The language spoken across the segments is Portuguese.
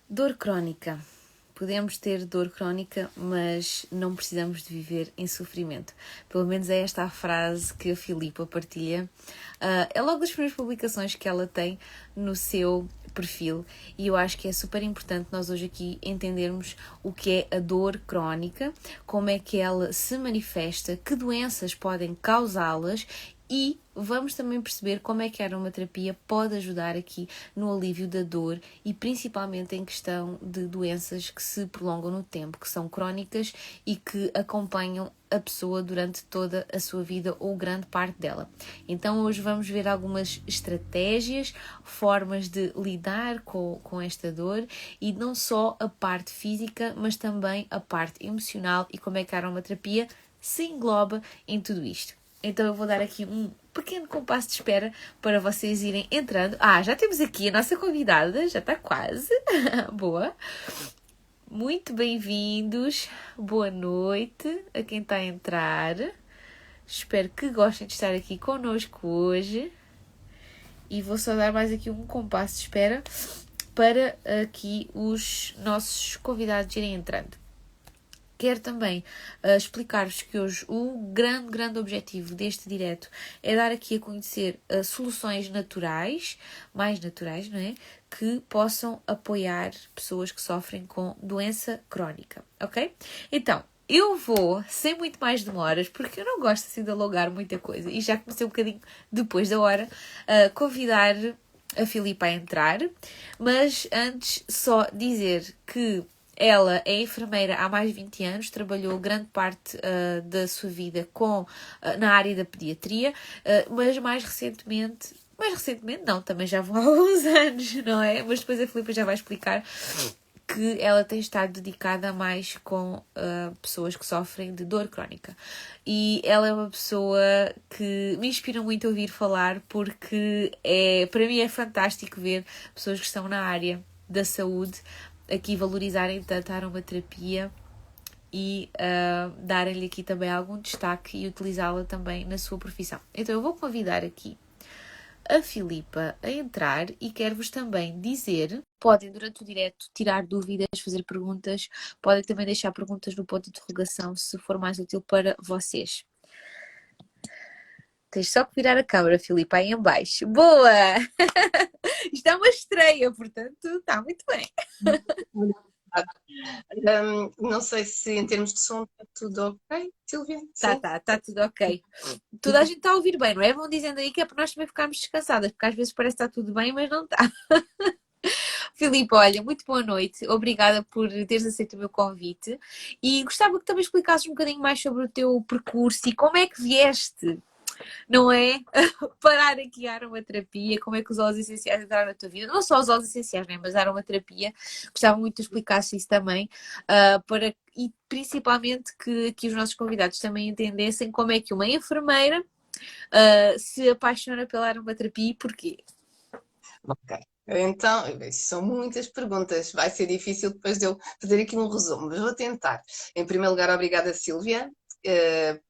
Dor crónica. Podemos ter dor crónica, mas não precisamos de viver em sofrimento. Pelo menos é esta a frase que a Filipa partilha. É logo das primeiras publicações que ela tem no seu perfil e eu acho que é super importante nós hoje aqui entendermos o que é a dor crónica, como é que ela se manifesta, que doenças podem causá-las e vamos também perceber como é que a aromaterapia pode ajudar aqui no alívio da dor e principalmente em questão de doenças que se prolongam no tempo, que são crónicas e que acompanham a pessoa durante toda a sua vida ou grande parte dela. Então hoje vamos ver algumas estratégias, formas de lidar com esta dor e não só a parte física, mas também a parte emocional e como é que a aromaterapia se engloba em tudo isto. Então eu vou dar aqui um pequeno compasso de espera para vocês irem entrando. Já temos aqui a nossa convidada, já está quase. Boa. Muito bem-vindos. Boa noite a quem está a entrar. Espero que gostem de estar aqui connosco hoje. E vou só dar mais aqui um compasso de espera para aqui os nossos convidados irem entrando. Quero também explicar-vos que hoje o grande objetivo deste direto é dar aqui a conhecer soluções naturais, mais naturais, não é? Que possam apoiar pessoas que sofrem com doença crónica, ok? Então, eu vou, sem muito mais demoras, porque eu não gosto assim de alongar muita coisa e já comecei um bocadinho depois da hora, convidar a Filipa a entrar, mas antes só dizer que ela é enfermeira há mais de 20 anos, trabalhou grande parte da sua vida na área da pediatria, mas mais recentemente não, também já vão há alguns anos, não é? Mas depois a Filipa já vai explicar que ela tem estado dedicada mais com pessoas que sofrem de dor crónica. E ela é uma pessoa que me inspira muito a ouvir falar, porque para mim é fantástico ver pessoas que estão na área da saúde aqui valorizarem tanto a aromaterapia e darem-lhe aqui também algum destaque e utilizá-la também na sua profissão. Então eu vou convidar aqui a Filipa a entrar e quero-vos também dizer, podem durante o direto tirar dúvidas, fazer perguntas, podem também deixar perguntas no ponto de interrogação se for mais útil para vocês. Tens só que virar a câmera, Filipa, aí em baixo. Boa! Isto é uma estreia, portanto está muito bem. Não sei se em termos de som está tudo ok, Silvia? Tá, Sim? está tudo ok. Toda a gente está a ouvir bem, não é? Vão dizendo aí que é para nós também ficarmos descansadas, porque às vezes parece que está tudo bem, mas não está. Filipe, olha, muito boa noite. Obrigada por teres aceito o meu convite. E gostava que também explicasses um bocadinho mais sobre o teu percurso e como é que vieste, não é? Parar aqui a aromaterapia, como é que os óleos essenciais entraram na tua vida? Não só os óleos essenciais, né? Mas a aromaterapia. Gostava muito de explicasse isso também, e principalmente que os nossos convidados também entendessem como é que uma enfermeira se apaixona pela aromaterapia e porquê. Ok. Então, são muitas perguntas. Vai ser difícil depois de eu fazer aqui um resumo, mas vou tentar. Em primeiro lugar, obrigada, Silvia,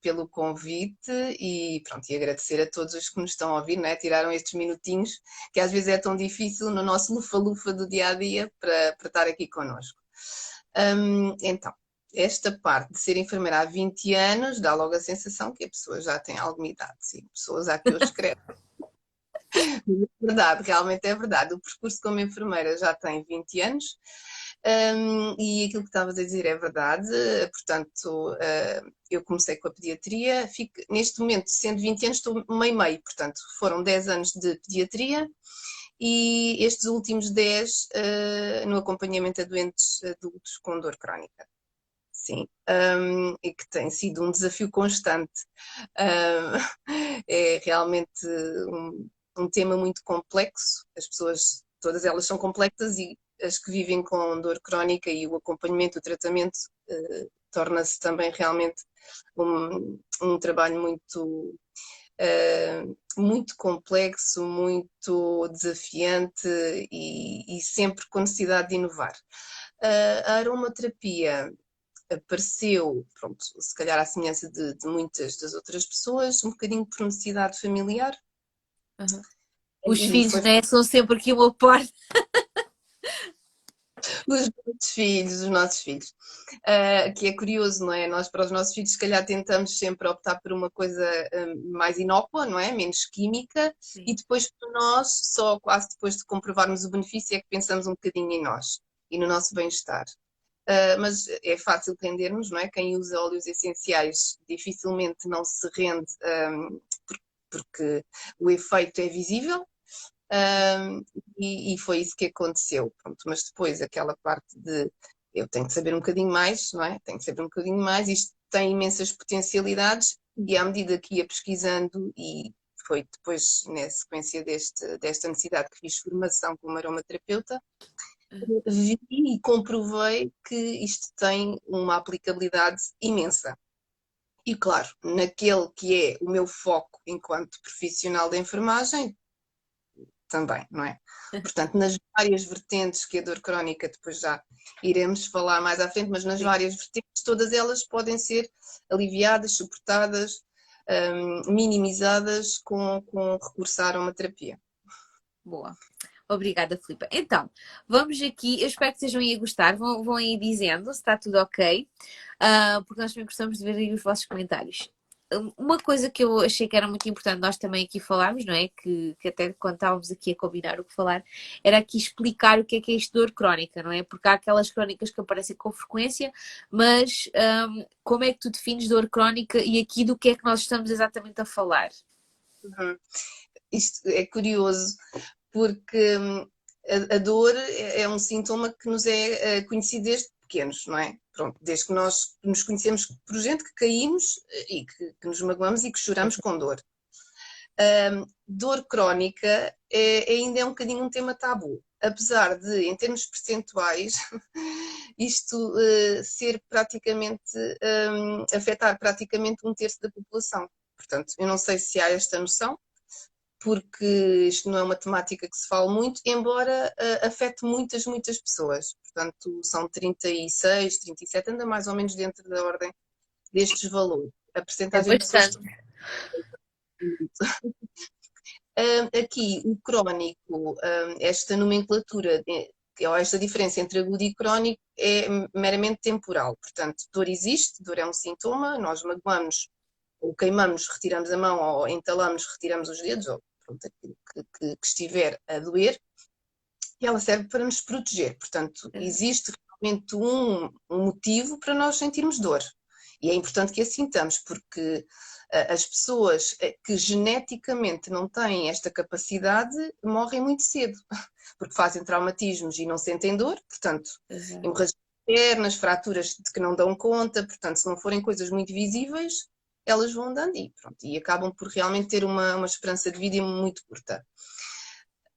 pelo convite e pronto, e agradecer a todos os que nos estão a ouvir, né? Tiraram estes minutinhos que às vezes é tão difícil no nosso lufa-lufa do dia a dia para estar aqui connosco. Então, esta parte de ser enfermeira há 20 anos dá logo a sensação que a pessoa já tem alguma idade, sim, pessoas a que eu escrevo. Verdade, realmente é verdade. O percurso como enfermeira já tem 20 anos, e aquilo que estavas a dizer é verdade. Portanto, eu comecei com a pediatria, neste momento, sendo 20 anos, estou meio-meio, portanto, foram 10 anos de pediatria e estes últimos 10 no acompanhamento a doentes adultos com dor crónica. Sim, e que tem sido um desafio constante. É realmente um tema muito complexo. As pessoas, todas elas são complexas e as que vivem com dor crónica e o acompanhamento, o tratamento, torna-se também realmente um trabalho muito complexo, muito desafiante e sempre com necessidade de inovar. A aromaterapia apareceu, pronto, se calhar à semelhança de muitas das outras pessoas, um bocadinho por necessidade familiar. Os E filhos, foi né? São sempre aqui uma porta. dos nossos filhos. Que é curioso, não é? Nós, para os nossos filhos, se calhar tentamos sempre optar por uma coisa mais inócua, não é? Menos química, e Sim. depois para nós, só quase depois de comprovarmos o benefício, é que pensamos um bocadinho em nós e no nosso bem-estar. Mas é fácil rendermos, não é? Quem usa óleos essenciais dificilmente não se rende, porque o efeito é visível. Um, e foi isso que aconteceu. Pronto, mas depois aquela parte de eu tenho que saber um bocadinho mais, não é? Tenho que saber um bocadinho mais, isto tem imensas potencialidades e à medida que ia pesquisando e foi depois na sequência desta necessidade que fiz formação como aromaterapeuta, vi e comprovei que isto tem uma aplicabilidade imensa. E claro, naquele que é o meu foco enquanto profissional da enfermagem, também, não é? Portanto, nas várias vertentes que a dor crónica, depois já iremos falar mais à frente, mas nas Sim. várias vertentes, todas elas podem ser aliviadas, suportadas, minimizadas com recurso à aromaterapia. Boa. Obrigada, Filipa. Então, vamos aqui. Eu espero que estejam aí a gostar. Vão aí dizendo se está tudo ok, porque nós também gostamos de ver aí os vossos comentários. Uma coisa que eu achei que era muito importante nós também aqui falarmos, não é? Que até quando estávamos aqui a combinar o que falar, era aqui explicar o que é isto de dor crónica, não é? Porque há aquelas crónicas que aparecem com frequência, mas como é que tu defines dor crónica e aqui do que é que nós estamos exatamente a falar? Uhum. Isto é curioso, porque a dor é um sintoma que nos é conhecido desde pequenos, não é? Pronto, desde que nós nos conhecemos por gente que caímos e que nos magoamos e que choramos com dor. Dor crónica ainda é um bocadinho um tema tabu, apesar de, em termos percentuais, isto ser praticamente, afetar praticamente um terço da população. Portanto, eu não sei se há esta noção, porque isto não é uma temática que se fala muito, embora afete muitas pessoas. Portanto, são 36, 37, anda mais ou menos dentro da ordem destes valores. A É percentagem de pessoas bastante. aqui, o crónico, esta nomenclatura, ou esta diferença entre agudo e crónico é meramente temporal. Portanto, dor existe, dor é um sintoma, nós magoamos ou queimamos, retiramos a mão, ou entalamos, retiramos os dedos, ou pronto, aquilo que estiver a doer, e ela serve para nos proteger. Portanto, existe realmente um motivo para nós sentirmos dor. E é importante que a sintamos, porque as pessoas que geneticamente não têm esta capacidade morrem muito cedo, porque fazem traumatismos e não sentem dor, portanto, Exato. hemorragias internas, fraturas de que não dão conta, portanto, se não forem coisas muito visíveis, elas vão andando e, pronto, e acabam por realmente ter uma esperança de vida muito curta.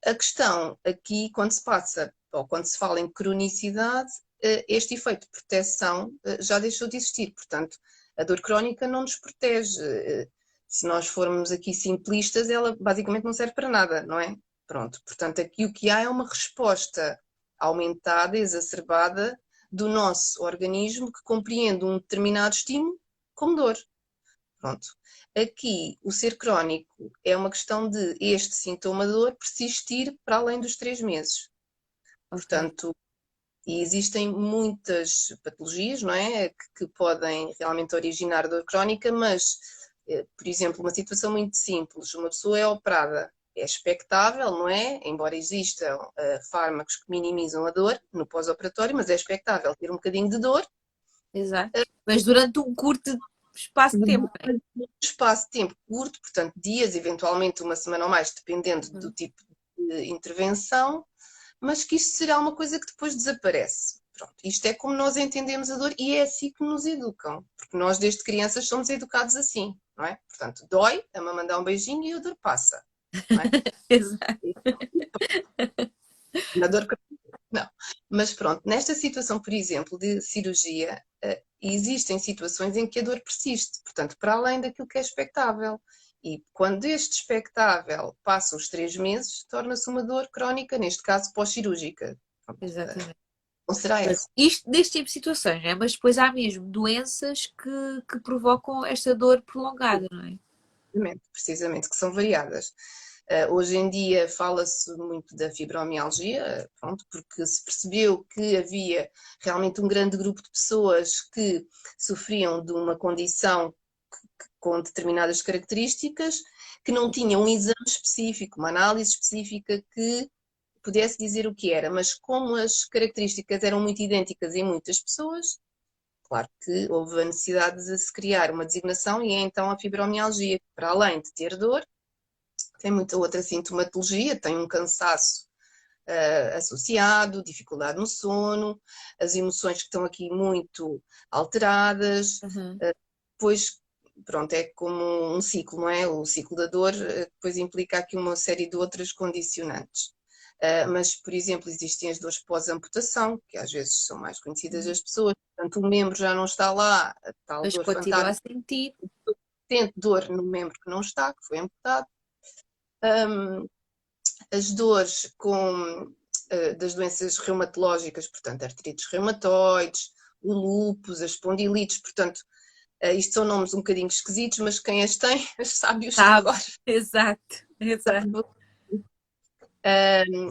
A questão aqui, quando se passa, ou quando se fala em cronicidade, este efeito de proteção já deixou de existir. Portanto, a dor crónica não nos protege. Se nós formos aqui simplistas, ela basicamente não serve para nada, não é? Pronto. Portanto, aqui o que há é uma resposta aumentada, exacerbada do nosso organismo que compreende um determinado estímulo como dor. Pronto. Aqui, o ser crónico é uma questão de este sintoma de dor persistir para além dos 3 meses. Ok. Portanto, e existem muitas patologias, não é? Que podem realmente originar dor crónica, mas, por exemplo, uma situação muito simples, uma pessoa é operada, é expectável, não é? Embora existam fármacos que minimizam a dor no pós-operatório, mas é expectável ter um bocadinho de dor. Exato. Mas durante um curto espaço de tempo, não é? Um espaço de tempo curto, portanto, dias, eventualmente uma semana ou mais, dependendo do Uhum. tipo de intervenção, mas que isto será uma coisa que depois desaparece. Pronto, isto é como nós entendemos a dor e é assim que nos educam, porque nós desde crianças somos educados assim, não é? Portanto, dói, a mamãe dá um beijinho e a dor passa, não é? Exato. Na dor não. Mas pronto, nesta situação, por exemplo, de cirurgia, existem situações em que a dor persiste, portanto, para além daquilo que é expectável. E quando este expectável passa os 3 meses, torna-se uma dor crónica, neste caso pós-cirúrgica. Pronto, Exatamente. não será Mas essa. isto neste tipo de situações, não é? Mas depois há mesmo doenças que provocam esta dor prolongada, não é? Precisamente, que são variadas. Hoje em dia fala-se muito da fibromialgia, pronto, porque se percebeu que havia realmente um grande grupo de pessoas que sofriam de uma condição com determinadas características, que não tinham um exame específico, uma análise específica que pudesse dizer o que era, mas como as características eram muito idênticas em muitas pessoas, claro que houve a necessidade de se criar uma designação e é então a fibromialgia, que para além de ter dor, tem muita outra sintomatologia, tem um cansaço associado, dificuldade no sono, as emoções que estão aqui muito alteradas, Uhum. depois, pronto, é como um ciclo, não é? O ciclo da dor depois implica aqui uma série de outras condicionantes. Mas, por exemplo, existem as dores pós-amputação, que às vezes são mais conhecidas das pessoas, portanto, o membro já não está lá, a tal Mas dor continua fantasma, a sentir. sente dor no membro que não está, que foi amputado. Um, as dores das doenças reumatológicas, portanto, artrites reumatoides, o lúpus, as espondilites, portanto, isto são nomes um bocadinho esquisitos, mas quem as tem sabe-os de Sabe? cor. Exato, exato.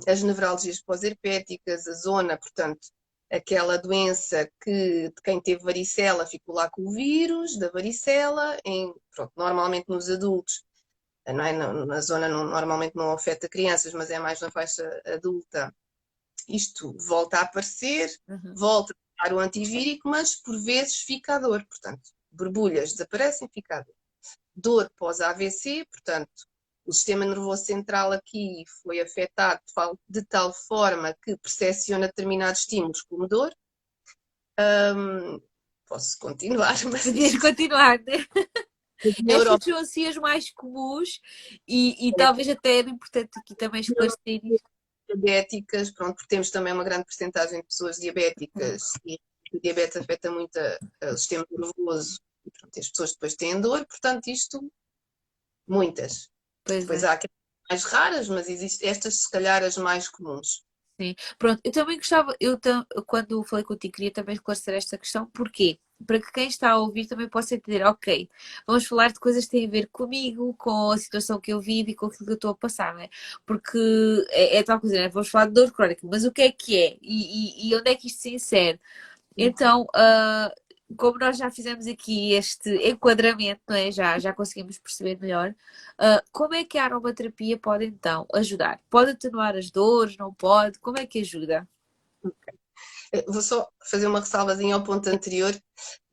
As nevralgias pós-herpéticas, a zona, portanto, aquela doença que de quem teve varicela ficou lá com o vírus da varicela, pronto, normalmente nos adultos, não é? Na zona normalmente não afeta crianças, mas é mais na faixa adulta. Isto volta a aparecer, Uhum. volta a dar o antivírico, mas por vezes fica a dor, portanto, borbulhas desaparecem, fica a dor. Dor pós-AVC, portanto, o sistema nervoso central aqui foi afetado de tal forma que percepciona determinados estímulos como dor. Posso continuar, mas Podias isto continuar, né? na Estas Europa são assim as mais comuns e talvez até era importante aqui também esclarecer isto. diabéticas, pronto, porque temos também uma grande porcentagem de pessoas Uhum. diabéticas e o diabetes afeta muito o sistema nervoso e pronto, as pessoas depois têm dor, portanto isto, muitas. Pois Depois é. há aquelas mais raras, mas existem estas se calhar as mais comuns. Sim. Pronto, eu também gostava, quando falei contigo, queria também esclarecer esta questão. Porquê? Para que quem está a ouvir também possa entender, ok, vamos falar de coisas que têm a ver comigo, com a situação que eu vivo e com aquilo que eu estou a passar, não é? Porque é tal coisa, né? Vamos falar de dor crónica, mas o que é? E onde é que isto se insere? Então, como nós já fizemos aqui este enquadramento, não é? Já conseguimos perceber melhor, como é que a aromaterapia pode então ajudar? Pode atenuar as dores? Não pode? Como é que ajuda? Vou só fazer uma ressalvazinha ao ponto anterior,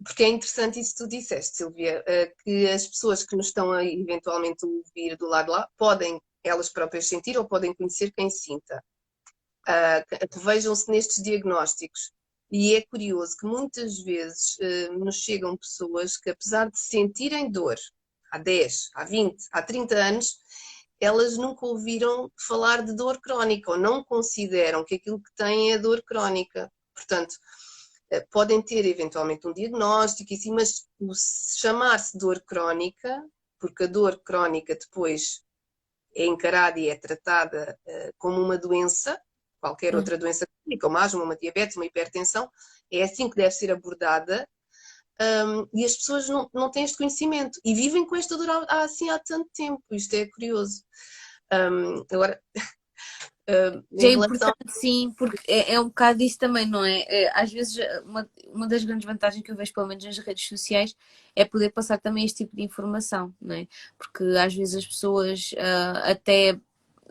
porque é interessante isso que tu disseste, Silvia, que as pessoas que nos estão a eventualmente ouvir do lado lá podem elas próprias sentir ou podem conhecer quem sinta. Que vejam-se nestes diagnósticos. E é curioso que muitas vezes nos chegam pessoas que, apesar de sentirem dor há 10, há 20, há 30 anos, elas nunca ouviram falar de dor crónica ou não consideram que aquilo que têm é dor crónica. Portanto, podem ter eventualmente um diagnóstico, e sim, mas o chamar-se dor crónica, porque a dor crónica depois é encarada e é tratada como uma doença, qualquer Uhum. outra doença crónica, uma asma, uma diabetes, uma hipertensão, é assim que deve ser abordada. E as pessoas não têm este conhecimento e vivem com esta dor assim há tanto tempo. Isto é curioso. Agora, Já em é relação. importante, sim, porque é um bocado isso também, não é? Às vezes, uma das grandes vantagens que eu vejo, pelo menos nas redes sociais, é poder passar também este tipo de informação, não é? Porque às vezes as pessoas até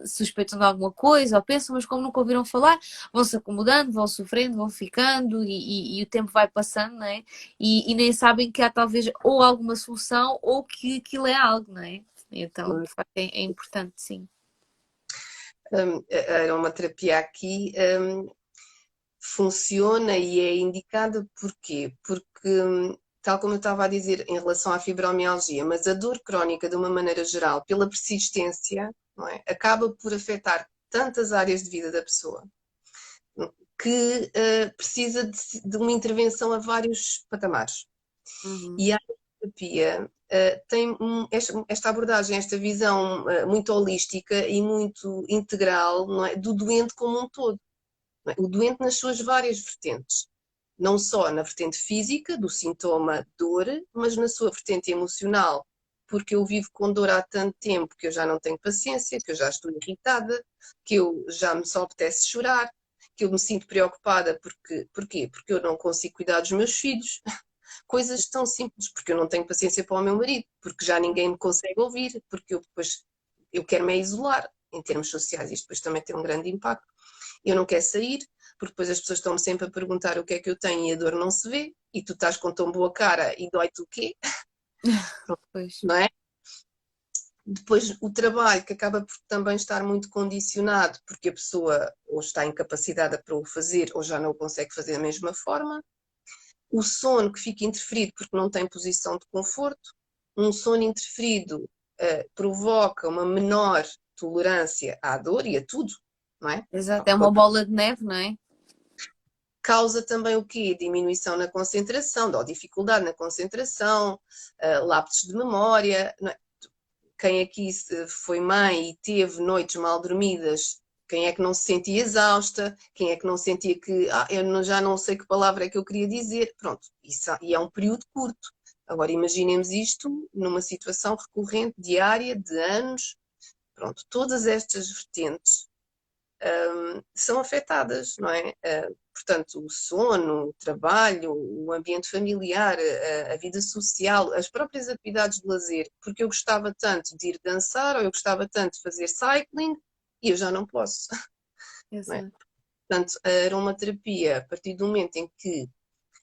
suspeitam de alguma coisa ou pensam, mas como nunca ouviram falar, vão se acomodando, vão sofrendo, vão ficando e o tempo vai passando, não é? E nem sabem que há talvez ou alguma solução ou que aquilo é algo, não é? Então, de facto, é importante, sim. A aromaterapia aqui funciona e é indicada porquê? Porque, tal como eu estava a dizer em relação à fibromialgia, mas a dor crónica, de uma maneira geral, pela persistência, não é? Acaba por afetar tantas áreas de vida da pessoa que precisa de uma intervenção a vários patamares. Uhum. E a terapia tem esta abordagem, esta visão muito holística e muito integral, não é? Do doente como um todo. Não é? O doente nas suas várias vertentes. Não só na vertente física, do sintoma dor, mas na sua vertente emocional, porque eu vivo com dor há tanto tempo que eu já não tenho paciência, que eu já estou irritada, que eu já me só apetece chorar, que eu me sinto preocupada porquê? Porque eu não consigo cuidar dos meus filhos. Coisas tão simples, porque eu não tenho paciência para o meu marido, porque já ninguém me consegue ouvir, porque eu depois eu quero-me isolar em termos sociais, isto depois também tem um grande impacto. Eu não quero sair, porque depois as pessoas estão-me sempre a perguntar o que é que eu tenho e a dor não se vê, e tu estás com tão boa cara e dói-te o quê? Pois, Não é? Depois o trabalho, que acaba por também estar muito condicionado, porque a pessoa ou está incapacitada para o fazer ou já não o consegue fazer da mesma forma. O sono que fica interferido porque não tem posição de conforto. Um sono interferido provoca uma menor tolerância à dor e a tudo, não é? exato. Ao É uma corpo. bola de neve, não é? Causa também o quê? Diminuição na concentração, ou dificuldade na concentração, lapsos de memória, não é? Quem aqui foi mãe e teve noites mal dormidas, quem é que não se sentia exausta, quem é que não sentia que já não sei que palavra é que eu queria dizer, pronto, isso, e é um período curto. Agora imaginemos isto numa situação recorrente, diária, de anos, pronto, todas estas vertentes são afetadas, não é? Portanto, o sono, o trabalho, o ambiente familiar, a vida social, as próprias atividades de lazer, porque eu gostava tanto de ir dançar ou eu gostava tanto de fazer cycling e eu já não posso, não é? Exato, Portanto, a aromaterapia, a partir do momento em que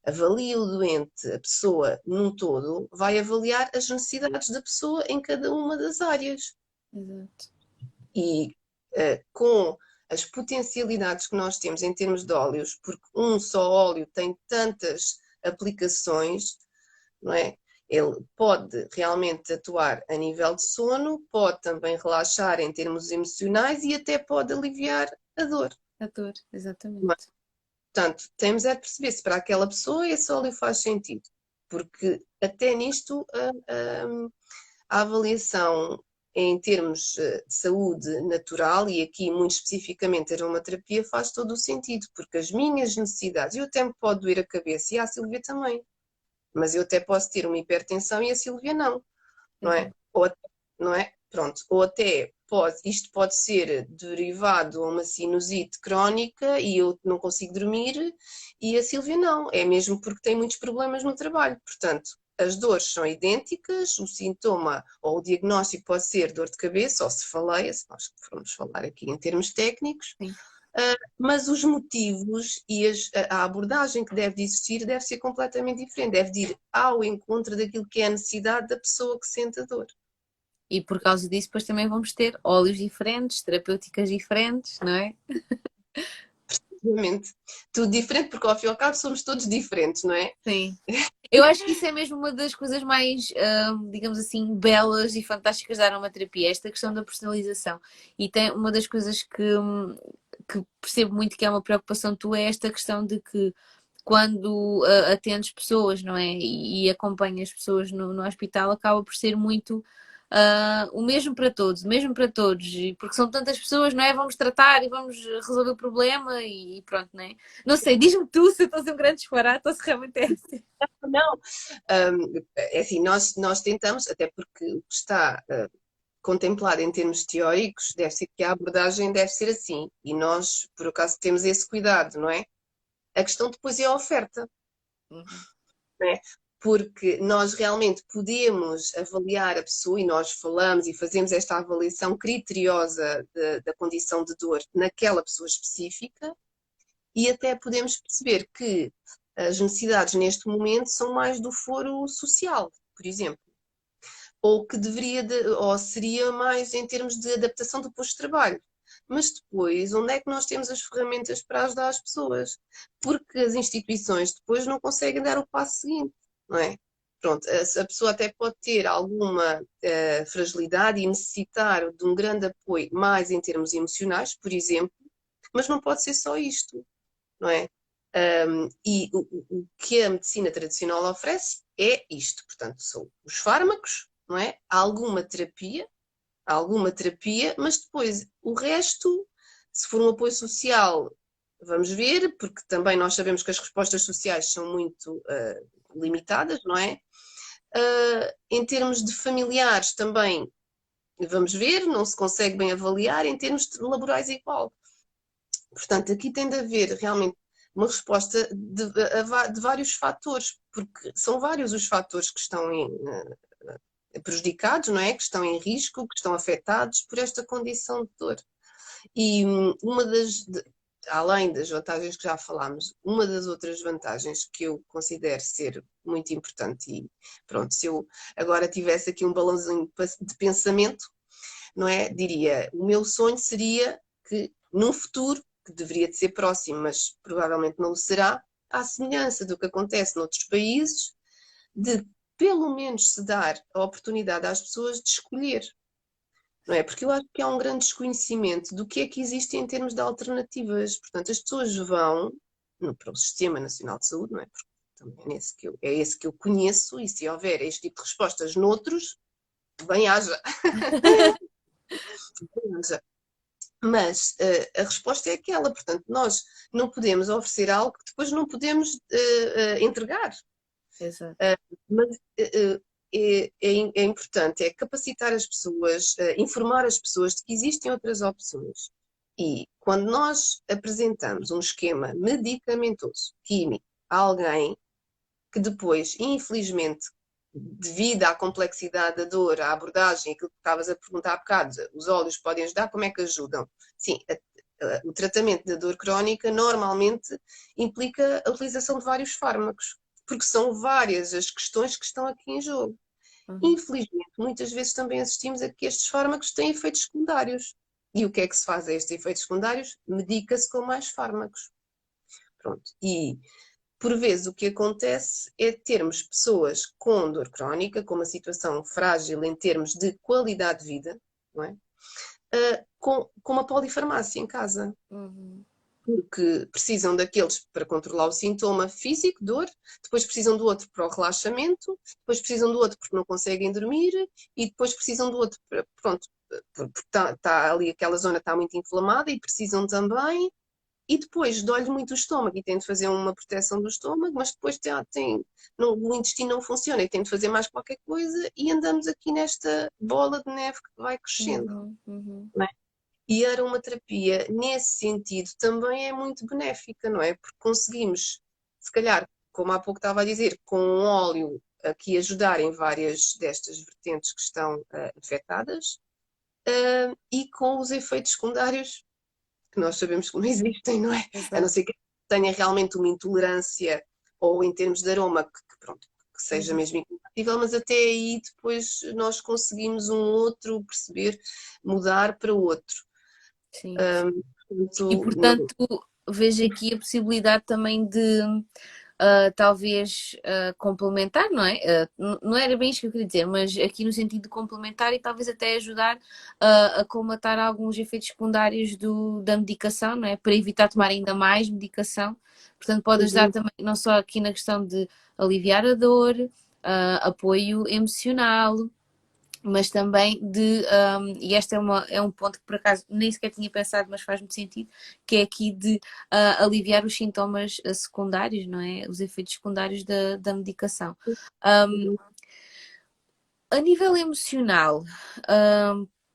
avalia o doente, a pessoa num todo, vai avaliar as necessidades da pessoa em cada uma das áreas. exato. E com as potencialidades que nós temos em termos de óleos, porque um só óleo tem tantas aplicações, não é? Ele pode realmente atuar a nível de sono, pode também relaxar em termos emocionais e até pode aliviar a dor. A dor, Não é? exatamente. Portanto, temos é de perceber se para aquela pessoa esse óleo faz sentido, porque até nisto a avaliação em termos de saúde natural, e aqui muito especificamente a aromaterapia, faz todo o sentido, porque as minhas necessidades, eu até me pode doer a cabeça e a Silvia também, mas eu até posso ter uma hipertensão e a Silvia não, não é? Exato. Não é? Pronto, ou até isto pode ser derivado a uma sinusite crónica e eu não consigo dormir e a Silvia não, é mesmo porque tem muitos problemas no trabalho. Portanto, as dores são idênticas, o sintoma ou o diagnóstico pode ser dor de cabeça ou cefaleia, se nós formos falar aqui em termos técnicos, Sim, mas os motivos e a abordagem que deve de existir deve ser completamente diferente, deve de ir ao encontro daquilo que é a necessidade da pessoa que sente a dor. e por causa disso, depois também vamos ter óleos diferentes, terapêuticas diferentes, não é? Obviamente. Tudo diferente, porque ao fim e ao cabo somos todos diferentes, não é? Sim. Eu acho que isso é mesmo uma das coisas mais, digamos assim, belas e fantásticas da aromaterapia, esta questão da personalização. E tem uma das coisas que percebo muito que é uma preocupação tua é esta questão de que quando atendes pessoas, não é? E acompanhas pessoas no hospital, acaba por ser muito o mesmo para todos, porque são tantas pessoas, não é? Vamos tratar e vamos resolver o problema e pronto, não é? Não sei, diz-me tu se eu estou a ser um grande disparate ou se realmente é assim. Não, é assim, nós tentamos, até porque o que está contemplado em termos teóricos deve ser que a abordagem deve ser assim, e nós, por acaso, temos esse cuidado, não é? A questão depois é a oferta, Uhum. não é? Porque nós realmente podemos avaliar a pessoa e nós falamos e fazemos esta avaliação criteriosa da condição de dor naquela pessoa específica, e até podemos perceber que as necessidades neste momento são mais do foro social, por exemplo, ou que ou seria mais em termos de adaptação do posto de trabalho. Mas depois, onde é que nós temos as ferramentas para ajudar as pessoas? Porque as instituições depois não conseguem dar o passo seguinte, não é? Pronto, a pessoa até pode ter alguma fragilidade e necessitar de um grande apoio, mais em termos emocionais, por exemplo, mas não pode ser só isto, não é? E o que a medicina tradicional oferece é isto, portanto, são os fármacos, não é? Alguma terapia, mas depois o resto, se for um apoio social, vamos ver, porque também nós sabemos que as respostas sociais são muito limitadas, não é? Em termos de familiares também, vamos ver, não se consegue bem avaliar, em termos de laborais igual. Portanto, aqui tem de haver realmente uma resposta de vários fatores, porque são vários os fatores que estão prejudicados, não é? Que estão em risco, que estão afetados por esta condição de dor. E além das vantagens que já falámos, uma das outras vantagens que eu considero ser muito importante, e pronto, se eu agora tivesse aqui um balãozinho de pensamento, não é? Diria, o meu sonho seria que num futuro, que deveria de ser próximo, mas provavelmente não o será, à semelhança do que acontece noutros países, de pelo menos se dar a oportunidade às pessoas de escolher, não é? Porque eu acho que há um grande desconhecimento do que é que existe em termos de alternativas. Portanto, as pessoas vão para o Sistema Nacional de Saúde, não é? Porque também é esse que eu conheço, e se houver este tipo de respostas noutros, bem haja. Bem haja. Mas a resposta é aquela, portanto, nós não podemos oferecer algo que depois não podemos entregar. Exato. Mas é importante, é capacitar as pessoas, informar as pessoas de que existem outras opções. E quando nós apresentamos um esquema medicamentoso, químico, a alguém que depois, infelizmente, devido à complexidade da dor, à abordagem, aquilo que estavas a perguntar há bocado, os óleos podem ajudar, como é que ajudam? Sim, o tratamento da dor crónica normalmente implica a utilização de vários fármacos, porque são várias as questões que estão aqui em jogo. Uhum. Infelizmente, muitas vezes também assistimos a que estes fármacos têm efeitos secundários. E o que é que se faz a estes efeitos secundários? Medica-se com mais fármacos. Pronto. E por vezes o que acontece é termos pessoas com dor crónica, com uma situação frágil em termos de qualidade de vida, não é? Com uma polifarmácia em casa, Uhum. porque precisam daqueles para controlar o sintoma físico, dor, depois precisam do outro para o relaxamento, depois precisam do outro porque não conseguem dormir e depois precisam do outro, pronto, porque ali aquela zona está muito inflamada e precisam também. E depois dói-lhe muito o estômago e tem de fazer uma proteção do estômago, mas depois o intestino não funciona e tem de fazer mais qualquer coisa e andamos aqui nesta bola de neve que vai crescendo. Uhum. Uhum. Não é? E a aromaterapia, nesse sentido, também é muito benéfica, não é? Porque conseguimos, se calhar, como há pouco estava a dizer, com um óleo aqui ajudar em várias destas vertentes que estão afetadas, e com os efeitos secundários que nós sabemos que não existem, não é? A não Exato. ser que tenha realmente uma intolerância ou em termos de aroma pronto, que seja Uhum. mesmo incompatível, mas até aí depois nós conseguimos um outro perceber, mudar para outro. Sim. E Portanto, portanto, vejo aqui a possibilidade também de talvez complementar, não é? Não era bem isto que eu queria dizer, mas aqui no sentido de complementar e talvez até ajudar a colmatar alguns efeitos secundários da medicação, não é? Para evitar tomar ainda mais medicação. Portanto, pode ajudar uhum, também, não só aqui na questão de aliviar a dor, apoio emocional, mas também e este é um ponto que por acaso nem sequer tinha pensado, mas faz muito sentido, que é aqui de aliviar os sintomas secundários, não é? Os efeitos secundários da medicação. Um, uhum. a nível emocional,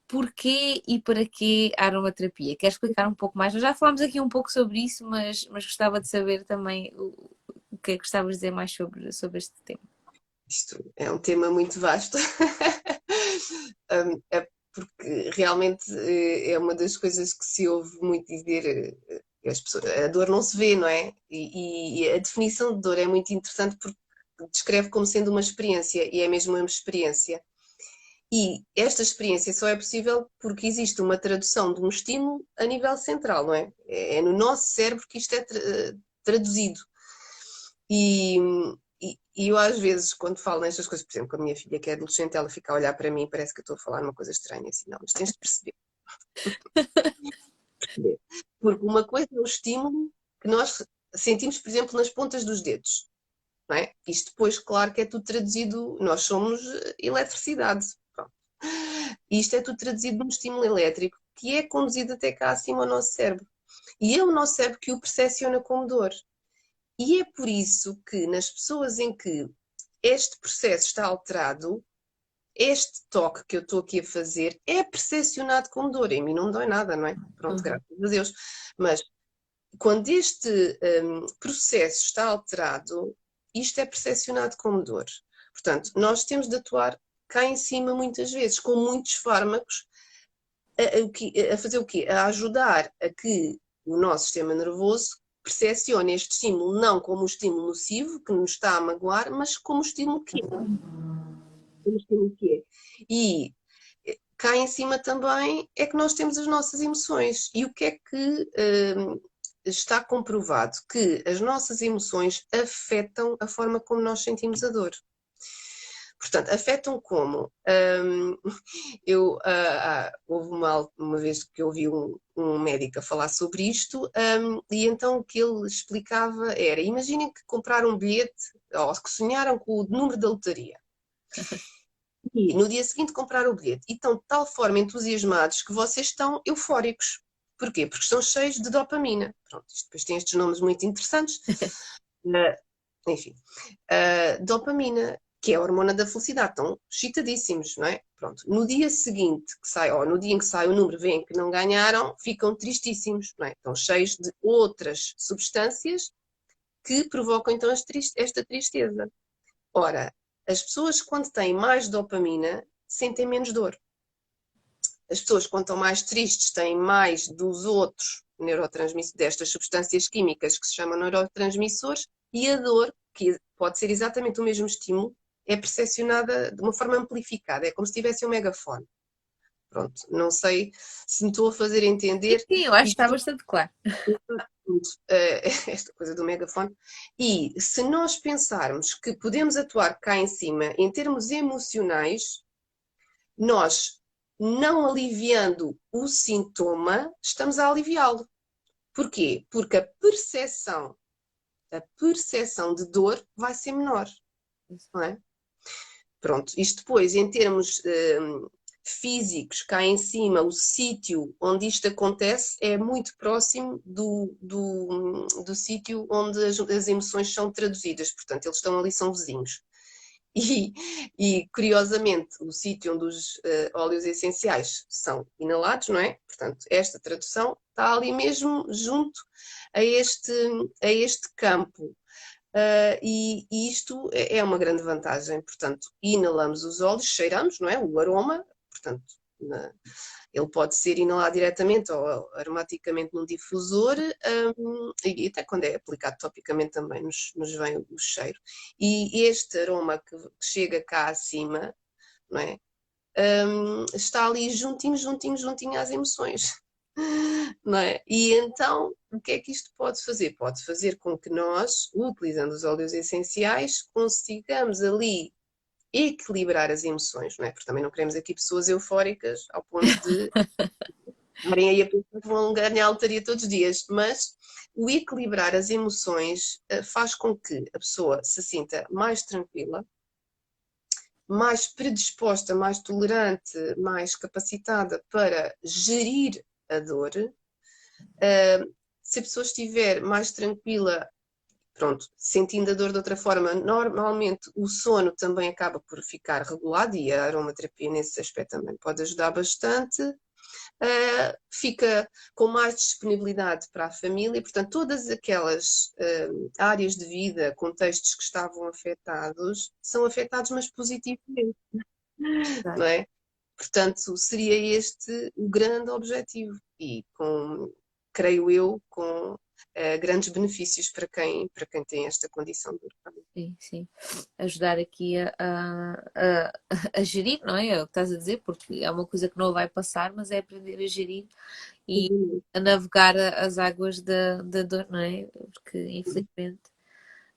porquê e para quê a aromaterapia? Quer explicar um pouco mais? Nós já falámos aqui um pouco sobre isso, mas gostava de saber também o que é que gostavas de dizer mais sobre este tema. Isto é um tema muito vasto. É porque realmente é uma das coisas que se ouve muito dizer, a dor não se vê, não é? E a definição de dor é muito interessante porque descreve como sendo uma experiência, e é mesmo uma experiência. E esta experiência só é possível porque existe uma tradução de um estímulo a nível central, não é? É no nosso cérebro que isto é traduzido. E, e eu às vezes, quando falo nestas coisas, por exemplo, com a minha filha que é adolescente, ela fica a olhar para mim e parece que eu estou a falar uma coisa estranha, assim, não, mas tens de perceber. Porque uma coisa é o estímulo que nós sentimos, por exemplo, nas pontas dos dedos, não é? Isto depois, claro que é tudo traduzido, nós somos eletricidade, pronto. E isto é tudo traduzido num estímulo elétrico que é conduzido até cá acima ao nosso cérebro. E é o nosso cérebro que o percepciona como dor. E é por isso que nas pessoas em que este processo está alterado, este toque que eu estou aqui a fazer é percepcionado como dor. Em mim não me dói nada, não é? Pronto, Uhum. graças a Deus. Mas quando este processo está alterado, isto é percepcionado como dor. Portanto, nós temos de atuar cá em cima muitas vezes, com muitos fármacos, a fazer o quê? A ajudar a que o nosso sistema nervoso percepcione este estímulo não como um estímulo nocivo, que nos está a magoar, mas como um estímulo que é. Como um estímulo que é. E cá em cima também é que nós temos as nossas emoções. E o que é que está comprovado? Que as nossas emoções afetam a forma como nós sentimos a dor. Portanto, afetam como? Houve uma vez que eu ouvi um médico a falar sobre isto, e então o que ele explicava era, imaginem que compraram um bilhete, ou que sonharam com o número da lotaria. E no dia seguinte compraram o bilhete. E estão de tal forma entusiasmados que vocês estão eufóricos. Porquê? Porque estão cheios de dopamina. Pronto, isto depois tem estes nomes muito interessantes. Enfim, dopamina, que é a hormona da felicidade, estão excitadíssimos, não é? Pronto, no dia seguinte que sai, ou no dia em que sai o número, veem que não ganharam, ficam tristíssimos, não é? Estão cheios de outras substâncias que provocam então esta tristeza. Ora, as pessoas quando têm mais dopamina sentem menos dor. As pessoas quando estão mais tristes têm mais dos outros neurotransmissores, destas substâncias químicas que se chamam neurotransmissores, e a dor, que pode ser exatamente o mesmo estímulo, é percepcionada de uma forma amplificada, é como se tivesse um megafone. Pronto, não sei se me estou a fazer Sim, entender sim, eu acho que está isto, bastante claro. esta coisa do megafone. E se nós pensarmos que podemos atuar cá em cima em termos emocionais, nós, não aliviando o sintoma, estamos a aliviá-lo. Porquê? Porque a percepção de dor vai ser menor, não é? Pronto, isto depois, em termos físicos, cá em cima, o sítio onde isto acontece é muito próximo do sítio onde as emoções são traduzidas, portanto, eles estão ali, são vizinhos. E, curiosamente, o sítio onde os óleos essenciais são inalados, não é? Portanto, esta tradução está ali mesmo junto a este campo. E isto é uma grande vantagem. Portanto, inalamos os óleos, cheiramos, não é? O aroma, portanto, ele pode ser inalado diretamente ou aromaticamente num difusor, e até quando é aplicado topicamente também nos vem o cheiro. E este aroma que chega cá acima, não é? Está ali juntinho, juntinho, juntinho às emoções. Não é? E então, o que é que isto pode fazer? Pode fazer com que nós, utilizando os óleos essenciais, consigamos ali equilibrar as emoções, não é? Porque também não queremos aqui pessoas eufóricas ao ponto de estarem aí a pensar que vão ganhar a lotaria todos os dias, mas o equilibrar as emoções faz com que a pessoa se sinta mais tranquila, mais predisposta, mais tolerante, mais capacitada para gerir a dor. Se a pessoa estiver mais tranquila, pronto, sentindo a dor de outra forma, normalmente o sono também acaba por ficar regulado e a aromaterapia nesse aspecto também pode ajudar bastante. Fica com mais disponibilidade para a família, portanto, todas aquelas áreas de vida, contextos que estavam afetados, são afetados, mas positivamente, não Exato. é? Portanto, seria este o grande objetivo e creio eu, com grandes benefícios para quem tem esta condição de dor. Sim, sim. Ajudar aqui a gerir, não é? É o que estás a dizer, porque é uma coisa que não vai passar, mas é aprender a gerir e a navegar as águas da dor, não é? Porque infelizmente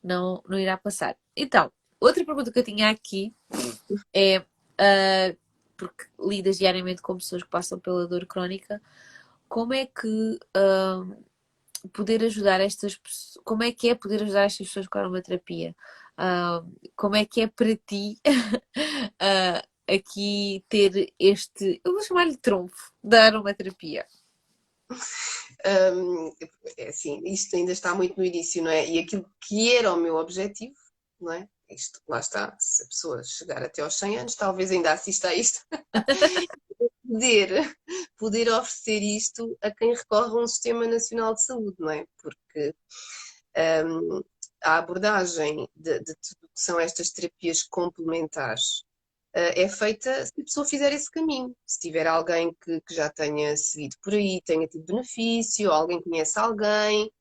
não irá passar. Então, outra pergunta que eu tinha aqui é, porque lidas diariamente com pessoas que passam pela dor crónica, como é que poder ajudar estas pessoas, como é que é poder ajudar estas pessoas com a aromaterapia? Como é que é para ti aqui ter este, eu vou chamar-lhe trunfo da aromaterapia? É assim, isto ainda está muito no início, não é? E aquilo que era o meu objetivo, não é? isto, lá está, se a pessoa chegar até aos 100 anos, talvez ainda assista a isto, poder, poder oferecer isto a quem recorre a um Sistema Nacional de Saúde, não é? Porque a abordagem de tudo que são estas terapias complementares é feita se a pessoa fizer esse caminho. Se tiver alguém que já tenha seguido por aí, tenha tido benefício, ou alguém conhece alguém,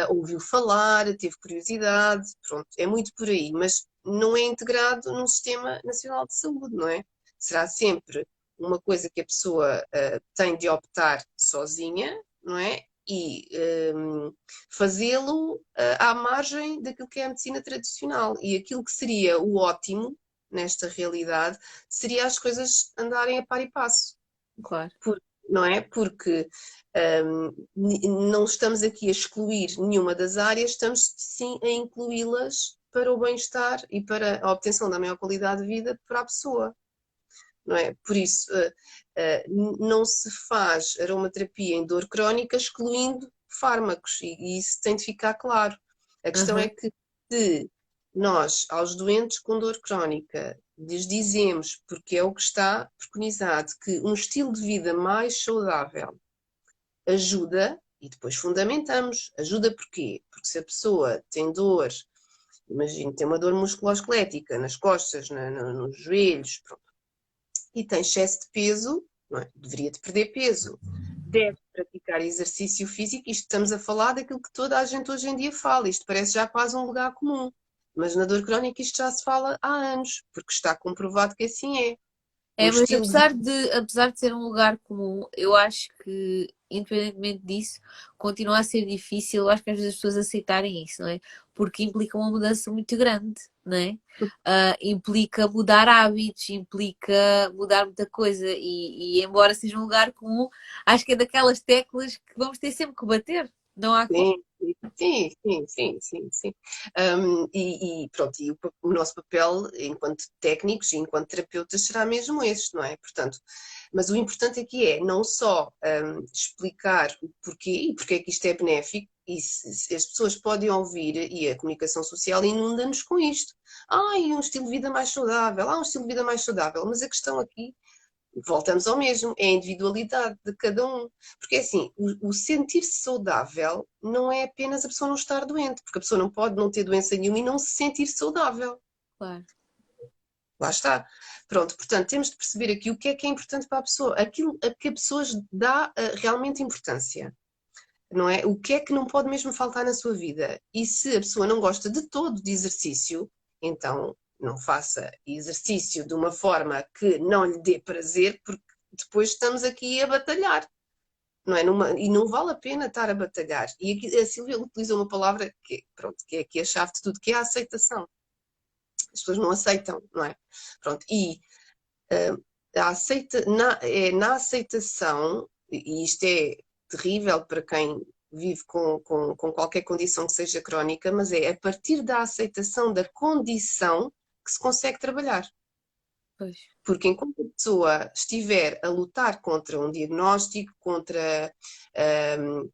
ouviu falar, teve curiosidade, pronto, é muito por aí, mas não é integrado no Sistema Nacional de Saúde, não é? Será sempre uma coisa que a pessoa tem de optar sozinha, não é? E fazê-lo à margem daquilo que é a medicina tradicional. E aquilo que seria o ótimo nesta realidade seria as coisas andarem a par e passo. Claro. Não é? Porque não estamos aqui a excluir nenhuma das áreas, estamos sim a incluí-las para o bem-estar e para a obtenção da maior qualidade de vida para a pessoa. Não é? Por isso, não se faz aromaterapia em dor crónica excluindo fármacos, e isso tem de ficar claro. A questão é Aham. que se nós, aos doentes com dor crónica, lhes dizemos, porque é o que está preconizado, que um estilo de vida mais saudável ajuda, e depois fundamentamos, ajuda porquê? Porque se a pessoa tem dor, imagina, tem uma dor musculoesquelética nas costas, nos joelhos, pronto, e tem excesso de peso, não é? Deveria de perder peso, deve praticar exercício físico. Isto estamos a falar daquilo que toda a gente hoje em dia fala, isto parece já quase um lugar comum, mas na dor crónica isto já se fala há anos, porque está comprovado que assim é. Um É, mas estilo de... apesar de ser um lugar comum, eu acho que, independentemente disso, continua a ser difícil, eu acho que às vezes as pessoas aceitarem isso, não é? Porque implica uma mudança muito grande, não é? Implica mudar hábitos, implica mudar muita coisa, e embora seja um lugar comum, acho que é daquelas teclas que vamos ter sempre que bater, não há como. Sim, sim, sim, sim, sim, sim. E pronto, o nosso papel enquanto técnicos e enquanto terapeutas será mesmo este, não é? Portanto, mas o importante aqui é não só explicar o porquê e porque é que isto é benéfico, e se as pessoas podem ouvir, e a comunicação social inunda-nos com isto. Ai, um estilo de vida mais saudável, um estilo de vida mais saudável, mas a questão aqui voltamos ao mesmo, é a individualidade de cada um. Porque é assim, o sentir-se saudável não é apenas a pessoa não estar doente, porque a pessoa não pode não ter doença nenhuma e não se sentir saudável. Claro. Lá está. Pronto, portanto, temos de perceber aqui o que é importante para a pessoa, aquilo a que a pessoa dá realmente importância. Não é? O que é que não pode mesmo faltar na sua vida? E se a pessoa não gosta de todo de exercício, então não faça exercício de uma forma que não lhe dê prazer, porque depois estamos aqui a batalhar, não é? E não vale a pena estar a batalhar. E aqui a Silvia utiliza uma palavra que, pronto, que é aqui a chave de tudo, que é a aceitação. As pessoas não aceitam, não é? Pronto, e é na aceitação, e isto é terrível para quem vive com qualquer condição que seja crónica, mas é a partir da aceitação da condição que se consegue trabalhar. Pois. Porque enquanto a pessoa estiver a lutar contra um diagnóstico, contra um,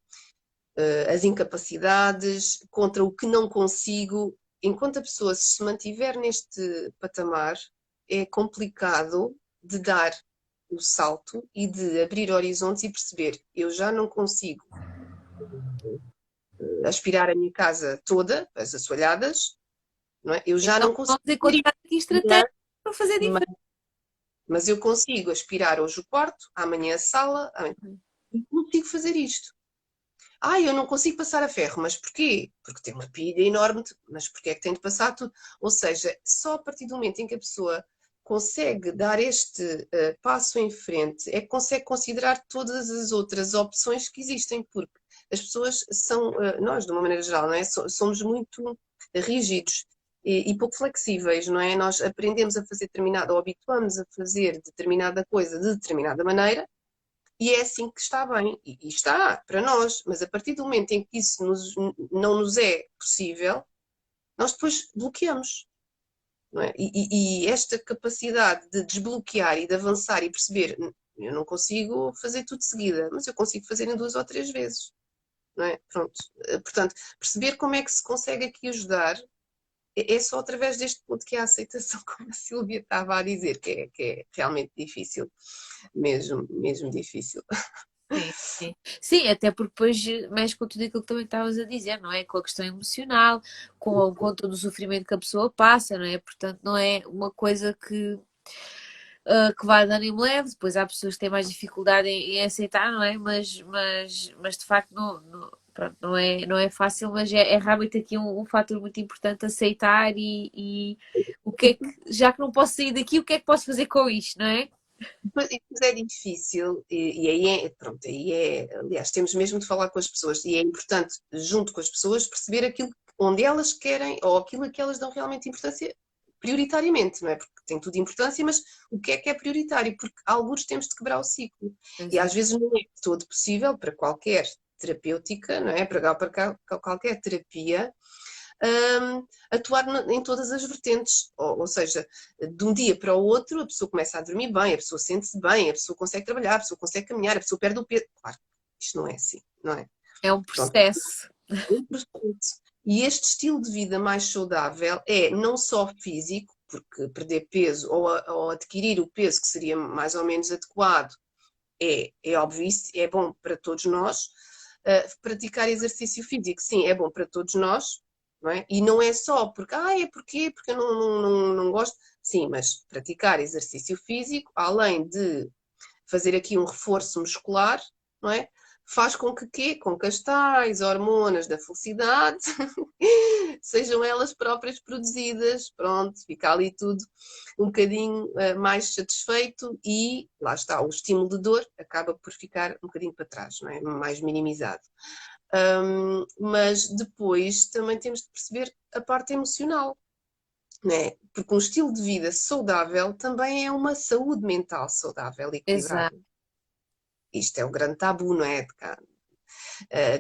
as incapacidades, contra o que não consigo, enquanto a pessoa se mantiver neste patamar, é complicado de dar o salto e de abrir horizontes e perceber, eu já não consigo aspirar a minha casa toda, as assoalhadas, não é? Eu já Então não consigo vamos fazer encontrar aqui isto, mas, estratégias para fazer diferente. mas eu consigo aspirar hoje o quarto, amanhã a sala, e consigo fazer isto. Eu não consigo passar a ferro, mas porquê? Porque tem uma pilha enorme, mas porquê é que tem de passar tudo? Ou seja, só a partir do momento em que a pessoa consegue dar este passo em frente, é que consegue considerar todas as outras opções que existem, porque as pessoas são, nós de uma maneira geral, não é? Somos muito rígidos e pouco flexíveis, não é? Nós aprendemos a fazer determinada, ou habituamos a fazer determinada coisa de determinada maneira, e é assim que está bem, e está para nós, mas a partir do momento em que isso não nos é possível, nós depois bloqueamos. Não é? E esta capacidade de desbloquear e de avançar e perceber, eu não consigo fazer tudo de seguida, mas eu consigo fazer em 2 ou 3 vezes. Não é? Pronto. Portanto, perceber como é que se consegue aqui ajudar é só através deste ponto que é a aceitação, como a Silvia estava a dizer, que é realmente difícil, mesmo, mesmo difícil. Sim, sim. Sim, até porque depois mexe com tudo aquilo que também estavas a dizer, não é? Com a questão emocional, com todo o sofrimento que a pessoa passa, não é? Portanto, não é uma coisa que vai de ânimo leve, depois há pessoas que têm mais dificuldade em aceitar, não é? Mas de facto pronto, não é fácil, mas é realmente aqui um fator muito importante aceitar e o que é que, já que não posso sair daqui, o que é que posso fazer com isto, não é? E depois é difícil, e aí pronto, aí aliás, temos mesmo de falar com as pessoas, e é importante, junto com as pessoas, perceber aquilo onde elas querem, ou aquilo a que elas dão realmente importância, prioritariamente, não é? Porque tem tudo importância, mas o que é prioritário? Porque alguns temos de quebrar o ciclo, e às Exato. vezes não é todo possível para qualquer terapêutica, não é? Para qualquer terapia, atuar em todas as vertentes. Ou seja, de um dia para o outro, a pessoa começa a dormir bem, a pessoa sente-se bem, a pessoa consegue trabalhar, a pessoa consegue caminhar, a pessoa perde o peso. Claro, isto não é assim, não é? É um Pronto, processo. um processo. E este estilo de vida mais saudável é não só físico, porque perder peso ou adquirir o peso que seria mais ou menos adequado é óbvio, isso é bom para todos nós. Praticar exercício físico, sim, é bom para todos nós, não é? E não é só porque, é porque eu não gosto. Sim, mas praticar exercício físico, além de fazer aqui um reforço muscular, não é? Faz com que quê? Com que as tais hormonas da felicidade sejam elas próprias produzidas, pronto, fica ali tudo um bocadinho mais satisfeito e lá está, o estímulo de dor acaba por ficar um bocadinho para trás, não é? Mais minimizado. Mas depois também temos de perceber a parte emocional, né? Porque um estilo de vida saudável também é uma saúde mental saudável e Exato. equilibrada. Isto é o grande tabu, não é?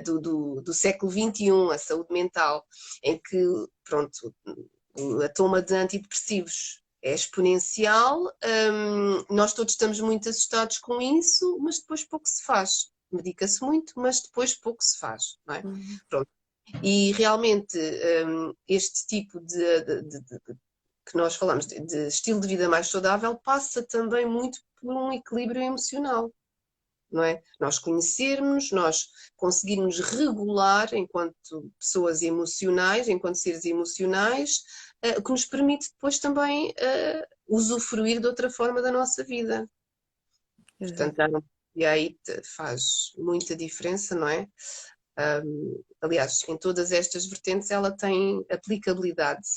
Do século XXI, a saúde mental, em que, pronto, a toma de antidepressivos é exponencial, nós todos estamos muito assustados com isso, mas depois pouco se faz. Medica-se muito, mas depois pouco se faz, não é? Uhum. Pronto. E realmente este tipo que nós falamos de estilo de vida mais saudável passa também muito por um equilíbrio emocional, não é? Nós conhecermos, nós conseguirmos regular enquanto pessoas emocionais, enquanto seres emocionais, o que nos permite depois também usufruir de outra forma da nossa vida. Exato. Portanto, e aí faz muita diferença, não é? Aliás, em todas estas vertentes ela tem aplicabilidade.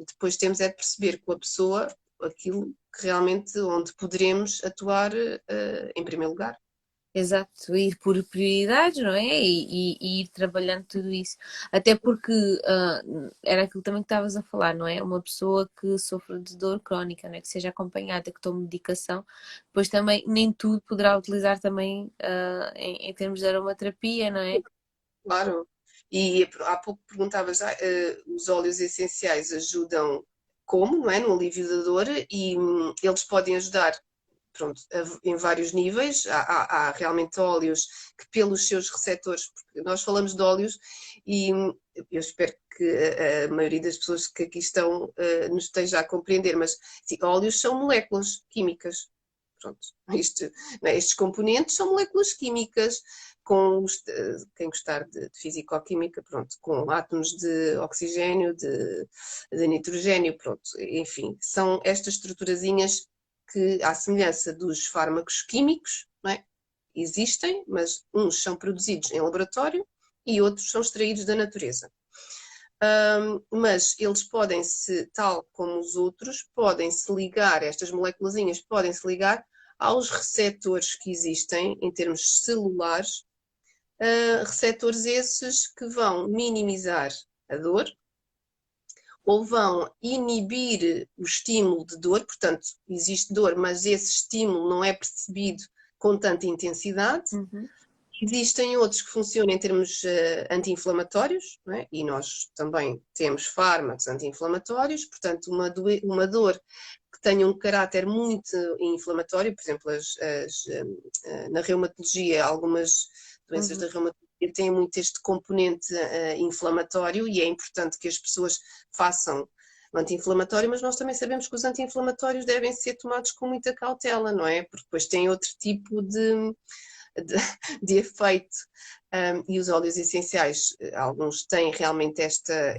Depois temos é de perceber com a pessoa aquilo que realmente onde poderemos atuar em primeiro lugar. Exato, ir por prioridades, não é? E ir trabalhando tudo isso. Até porque era aquilo também que estavas a falar, não é? Uma pessoa que sofre de dor crónica, não é? Que seja acompanhada, que tome medicação, depois também nem tudo poderá utilizar também em termos de aromaterapia, não é? Claro. E há pouco perguntavas, os óleos essenciais ajudam como, não é? No alívio da dor e eles podem ajudar, pronto, em vários níveis. Há realmente óleos que pelos seus receptores, porque nós falamos de óleos e eu espero que a maioria das pessoas que aqui estão nos esteja a compreender, mas sim, óleos são moléculas químicas. Pronto, isto, não é? Estes componentes são moléculas químicas quem gostar de fisicoquímica, pronto, com átomos de oxigênio, de nitrogênio, pronto, enfim, são estas estruturazinhas que, à semelhança dos fármacos químicos, não é? Existem, mas uns são produzidos em laboratório e outros são extraídos da natureza. Mas eles podem-se, tal como os outros, podem-se ligar, estas moléculazinhas podem-se ligar aos receptores que existem em termos celulares, receptores esses que vão minimizar a dor ou vão inibir o estímulo de dor, portanto, existe dor, mas esse estímulo não é percebido com tanta intensidade. Uhum. Existem outros que funcionam em termos anti-inflamatórios, não é? E nós também temos fármacos anti-inflamatórios, portanto, uma dor que tenha um caráter muito inflamatório, por exemplo, na reumatologia, algumas doenças Uhum. da reumatologia tem muito este componente inflamatório e é importante que as pessoas façam o anti-inflamatório, mas nós também sabemos que os anti-inflamatórios devem ser tomados com muita cautela, não é? Porque depois têm outro tipo de, de efeito. E os óleos essenciais, alguns têm realmente esta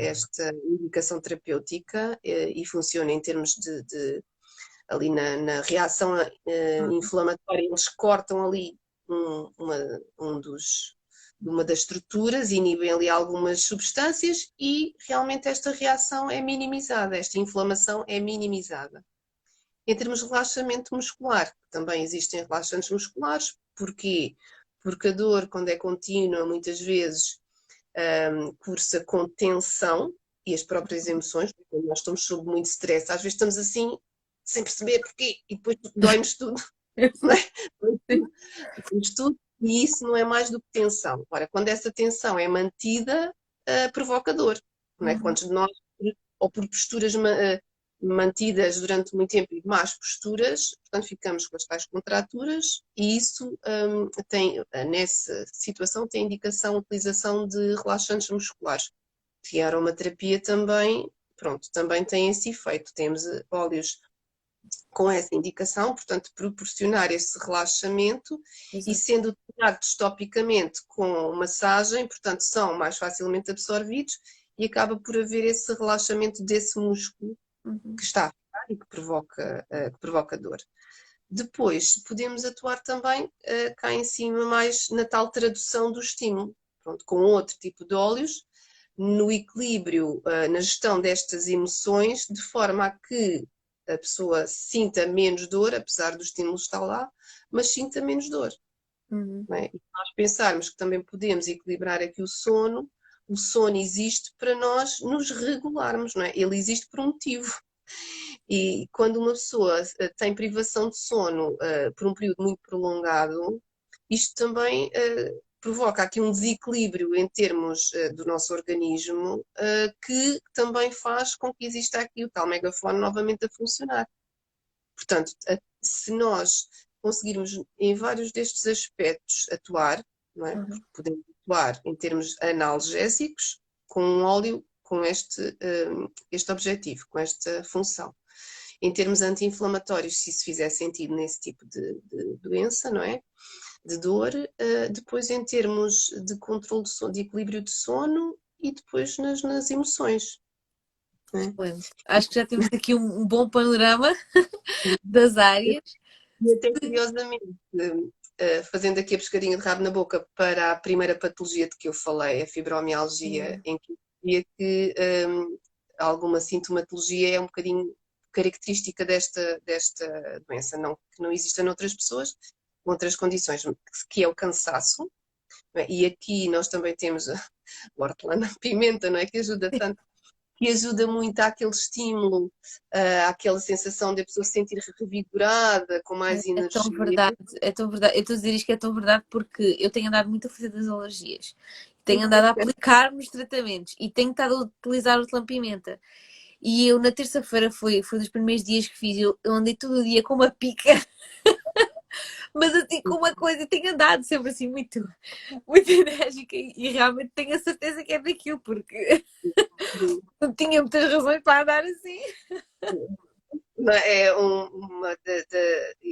indicação terapêutica e funcionam em termos ali na reação inflamatória, eles cortam ali uma das estruturas, inibem ali algumas substâncias e realmente esta reação é minimizada, esta inflamação é minimizada. Em termos de relaxamento muscular, também existem relaxantes musculares, porquê? Porque a dor, quando é contínua, muitas vezes cursa com tensão e as próprias emoções, quando nós estamos sob muito stress, às vezes estamos assim, sem perceber porquê, e depois dói-nos tudo, não é? Dói-nos tudo, e isso não é mais do que tensão. Ora, quando essa tensão é mantida, provoca dor, não é? Uhum. Quantos de nós, ou por posturas mantidas durante muito tempo e más posturas, portanto ficamos com as tais contraturas e isso nessa situação tem indicação a utilização de relaxantes musculares. Que a aromaterapia também, pronto, também tem esse efeito. Temos óleos com essa indicação, portanto, proporcionar esse relaxamento e Exato. sendo tratados topicamente com massagem, portanto, são mais facilmente absorvidos e acaba por haver esse relaxamento desse músculo Uhum. que está a ficar e que provoca dor. Depois, podemos atuar também cá em cima mais na tal tradução do estímulo, pronto, com outro tipo de óleos, no equilíbrio, na gestão destas emoções, de forma a que a pessoa sinta menos dor, apesar do estímulo estar lá, mas sinta menos dor. Uhum. Não é? E se nós pensarmos que também podemos equilibrar aqui o sono existe para nós nos regularmos, não é? Ele existe por um motivo. E quando uma pessoa tem privação de sono por um período muito prolongado, isto também provoca aqui um desequilíbrio em termos do nosso organismo que também faz com que exista aqui o tal megafone novamente a funcionar. Portanto, se nós conseguirmos em vários destes aspectos atuar, não é? Uhum. Porque podemos atuar em termos analgésicos com um óleo com este objetivo, com esta função. Em termos anti-inflamatórios, se isso fizer sentido nesse tipo de doença, não é? De dor, depois em termos de controle de sono, de equilíbrio de sono e depois nas emoções, não é? Excelente. Acho que já temos aqui um bom panorama das áreas. E até curiosamente, fazendo aqui a pescadinha de rabo na boca para a primeira patologia de que eu falei, a fibromialgia, Sim. em que eu diria que alguma sintomatologia é um bocadinho característica desta doença, não que não exista noutras pessoas, com outras condições, que é o cansaço, não é? E aqui nós também temos a hortelã-pimenta, não é? Que ajuda tanto, que ajuda muito àquele estímulo, àquela sensação de a pessoa se sentir revigorada, com mais É tão energia. verdade, é tão verdade. Eu estou a dizer isto que é tão verdade porque eu tenho andado muito a fazer das alergias. Tenho andado a aplicar nos tratamentos e tenho estado a utilizar o hortelã-pimenta. E eu na terça-feira foi dos primeiros dias que fiz, eu andei todo o dia com uma pica, mas assim com uma coisa, tenho andado sempre assim muito enérgica e realmente tenho a certeza que é daquilo, porque não tinha muitas razões para andar assim. É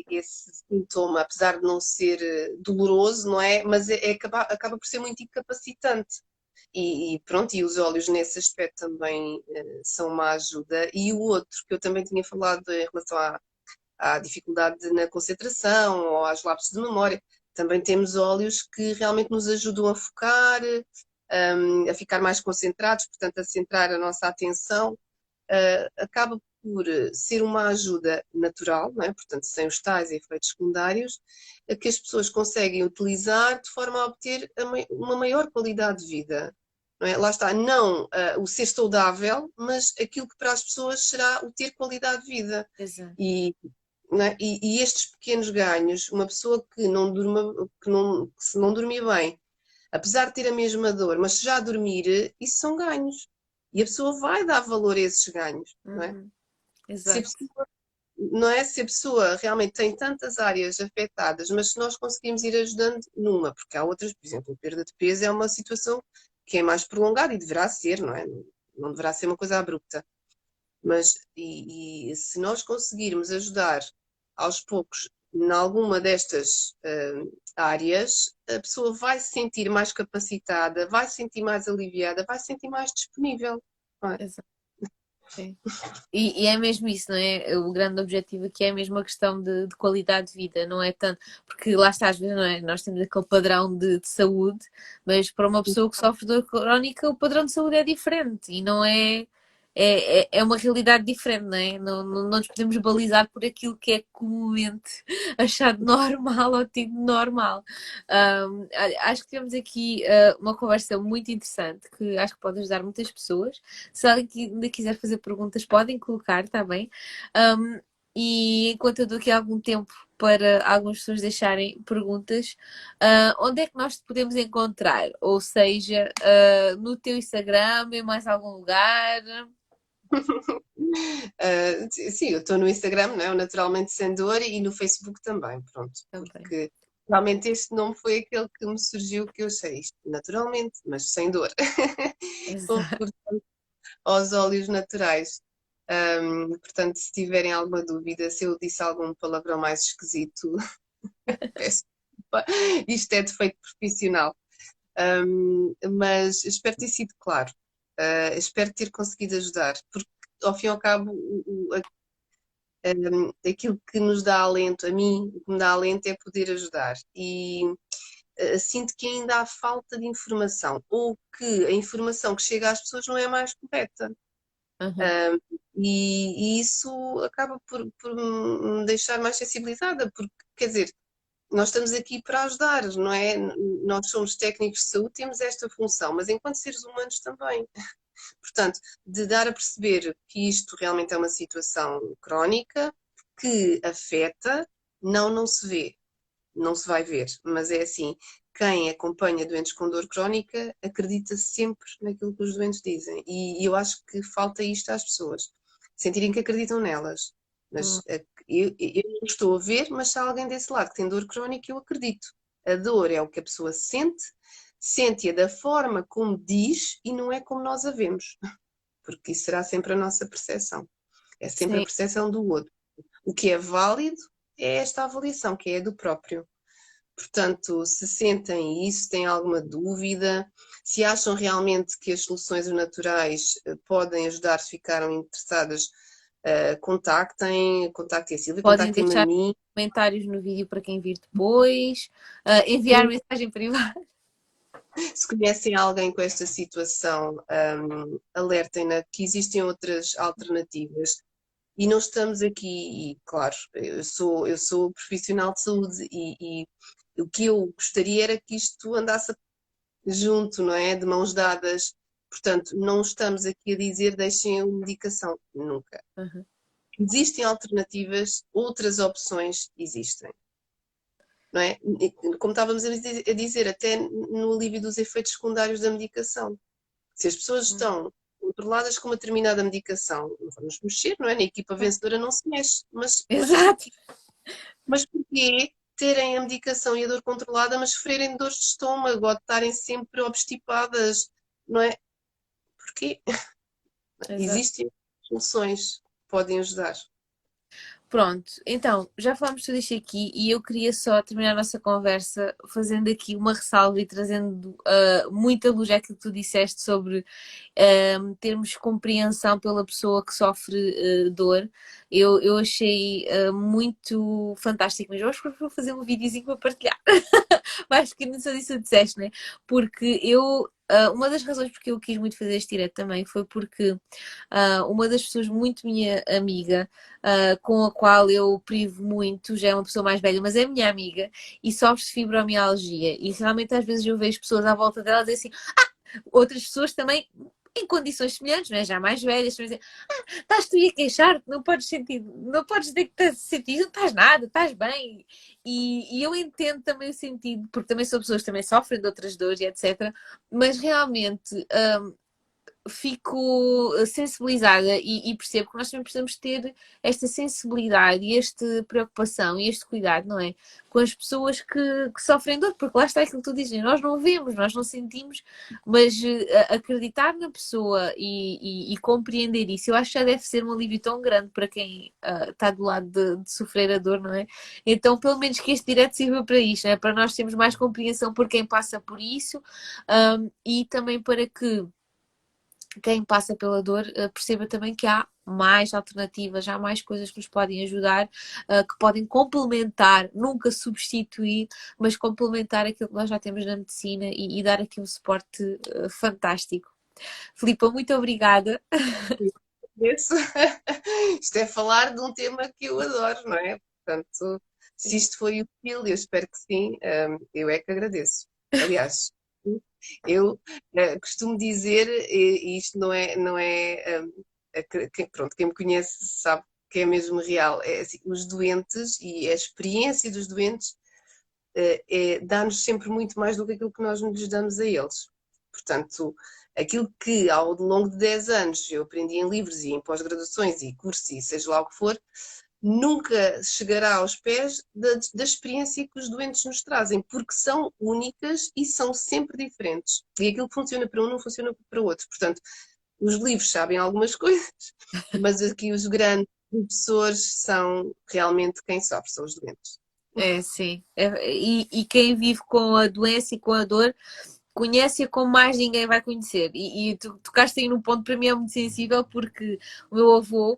esse sintoma, apesar de não ser doloroso, não é? Mas acaba por ser muito incapacitante. E pronto, e os óleos nesse aspecto também são uma ajuda. E o outro que eu também tinha falado em relação à dificuldade na concentração ou aos lapsos de memória, também temos óleos que realmente nos ajudam a focar, a ficar mais concentrados, portanto, a centrar a nossa atenção. Acaba por ser uma ajuda natural, não é? Portanto, sem os tais efeitos secundários, que as pessoas conseguem utilizar de forma a obter uma maior qualidade de vida. Não é? Lá está, não o ser saudável, mas aquilo que para as pessoas será o ter qualidade de vida. Exato. E, não é? E estes pequenos ganhos, uma pessoa que não durma, que se não dormir bem, apesar de ter a mesma dor, mas se já dormir, isso são ganhos. E a pessoa vai dar valor a esses ganhos, não é? Uhum. Se é Exato. possível, não é? Se a pessoa realmente tem tantas áreas afetadas, mas se nós conseguimos ir ajudando numa, porque há outras, por exemplo, a perda de peso é uma situação que é mais prolongada e deverá ser, não é? Não deverá ser uma coisa abrupta. Mas, e se nós conseguirmos ajudar aos poucos em alguma destas áreas, a pessoa vai se sentir mais capacitada, vai se sentir mais aliviada, vai se sentir mais disponível. Não é? Exato. Sim. E é mesmo isso, não é? O grande objetivo aqui é mesmo a questão de qualidade de vida, não é tanto, porque lá está, às vezes, não é? Nós temos aquele padrão de saúde, mas para uma pessoa que sofre de dor crónica, o padrão de saúde é diferente e não é. É uma realidade diferente, não é? Não nos podemos balizar por aquilo que é comumente achado normal ou tido normal. Acho que tivemos aqui uma conversa muito interessante que acho que pode ajudar muitas pessoas. Se alguém ainda quiser fazer perguntas, podem colocar, está bem? E enquanto eu dou aqui algum tempo para algumas pessoas deixarem perguntas, onde é que nós te podemos encontrar? Ou seja, no teu Instagram, em mais algum lugar? Sim, eu estou no Instagram, não é? O Naturalmente Sem Dor e no Facebook também, pronto, Também. porque realmente este nome foi aquele que me surgiu que eu achei isto naturalmente, mas sem dor, Exato. conforto aos óleos naturais. Portanto, se tiverem alguma dúvida, se eu disse algum palavrão mais esquisito, peço desculpa, isto é defeito profissional. Mas espero ter sido claro. Espero ter conseguido ajudar, porque ao fim e ao cabo aquilo que nos dá alento, a mim, o que me dá alento é poder ajudar. E sinto que ainda há falta de informação, ou que a informação que chega às pessoas não é mais correta. Uhum. E isso acaba por me deixar mais sensibilizada, porque, quer dizer, nós estamos aqui para ajudar, não é? Nós somos técnicos de saúde, temos esta função, mas enquanto seres humanos também. Portanto, de dar a perceber que isto realmente é uma situação crónica, que afeta, não se vê, não se vai ver, mas é assim, quem acompanha doentes com dor crónica acredita sempre naquilo que os doentes dizem, e eu acho que falta isto às pessoas, sentirem que acreditam nelas. Hum, Mas eu não estou a ver, mas se há alguém desse lado que tem dor crónica, eu acredito. A dor é o que a pessoa sente, sente-a da forma como diz e não é como nós a vemos, porque isso será sempre a nossa percepção. É sempre a sim. percepção do outro. O que é válido é esta avaliação, que é a do próprio. Portanto, se sentem isso, têm alguma dúvida, se acham realmente que as soluções naturais podem ajudar, se ficaram interessadas, contactem a Silvia, Podem contactem-me a deixar mim. comentários no vídeo para quem vir depois, enviar mensagem privada. Se conhecem alguém com esta situação, alertem-na que existem outras alternativas. E não estamos aqui, e claro, eu sou profissional de saúde e o que eu gostaria era que isto andasse junto, não é? De mãos dadas. Portanto, não estamos aqui a dizer deixem a medicação, nunca. Uhum. Existem alternativas, outras opções existem, não é? Como estávamos a dizer, até no alívio dos efeitos secundários da medicação. Se as pessoas estão controladas com uma determinada medicação, não vamos mexer, não é? Na equipa vencedora não se mexe. Exato. Mas porquê terem a medicação e a dor controlada, mas sofrerem de dores de estômago ou de estarem sempre obstipadas, não é? Porquê? Exato. Existem soluções que podem ajudar. Pronto, então já falámos tudo isto aqui e eu queria só terminar a nossa conversa fazendo aqui uma ressalva e trazendo muita luz àquilo que tu disseste sobre termos compreensão pela pessoa que sofre dor. Eu achei muito fantástico, mas eu acho que vou fazer um videozinho para partilhar. Acho que não só disso que disseste, né? Porque uma das razões porque eu quis muito fazer este direto também foi porque uma das pessoas muito minha amiga, com a qual eu privo muito, já é uma pessoa mais velha, mas é minha amiga, e sofre de fibromialgia. E realmente às vezes eu vejo pessoas à volta dela dizer assim, outras pessoas também em condições semelhantes, não é? Já mais velhas, também dizem, estás tu a queixar-te, não podes sentir, não podes dizer que estás a sentir, não estás nada, estás bem. E eu entendo também o sentido, porque também são pessoas que também sofrem de outras dores e etc. Mas realmente fico sensibilizada e percebo que nós também precisamos ter esta sensibilidade e esta preocupação e este cuidado, não é? Com as pessoas que sofrem dor, porque lá está aquilo que tu dizes, nós não vemos, nós não sentimos, mas acreditar na pessoa e compreender isso, eu acho que já deve ser um alívio tão grande para quem está do lado de sofrer a dor, não é? Então, pelo menos que este direto sirva para isto, não é? Para nós termos mais compreensão por quem passa por isso, e também para que quem passa pela dor perceba também que há mais alternativas, há mais coisas que nos podem ajudar, que podem complementar, nunca substituir, mas complementar aquilo que nós já temos na medicina e dar aqui um suporte fantástico. Filipa, muito obrigada. Isso. Isto é falar de um tema que eu adoro, não é? Portanto, se isto foi útil, eu espero que sim, eu é que agradeço. Aliás, eu costumo dizer, e isto não é pronto, quem me conhece sabe que é mesmo real, é assim, os doentes e a experiência dos doentes dá-nos sempre muito mais do que aquilo que nós nos damos a eles. Portanto, aquilo que ao longo de 10 anos eu aprendi em livros e em pós-graduações e cursos e seja lá o que for, nunca chegará aos pés da experiência que os doentes nos trazem, porque são únicas e são sempre diferentes. E aquilo que funciona para um não funciona para o outro. Portanto, os livros sabem algumas coisas, mas aqui os grandes professores são realmente quem sofre, são os doentes. É, sim. E quem vive com a doença e com a dor conhece-a como mais ninguém vai conhecer. E tu tocaste aí num ponto para mim é muito sensível, porque o meu avô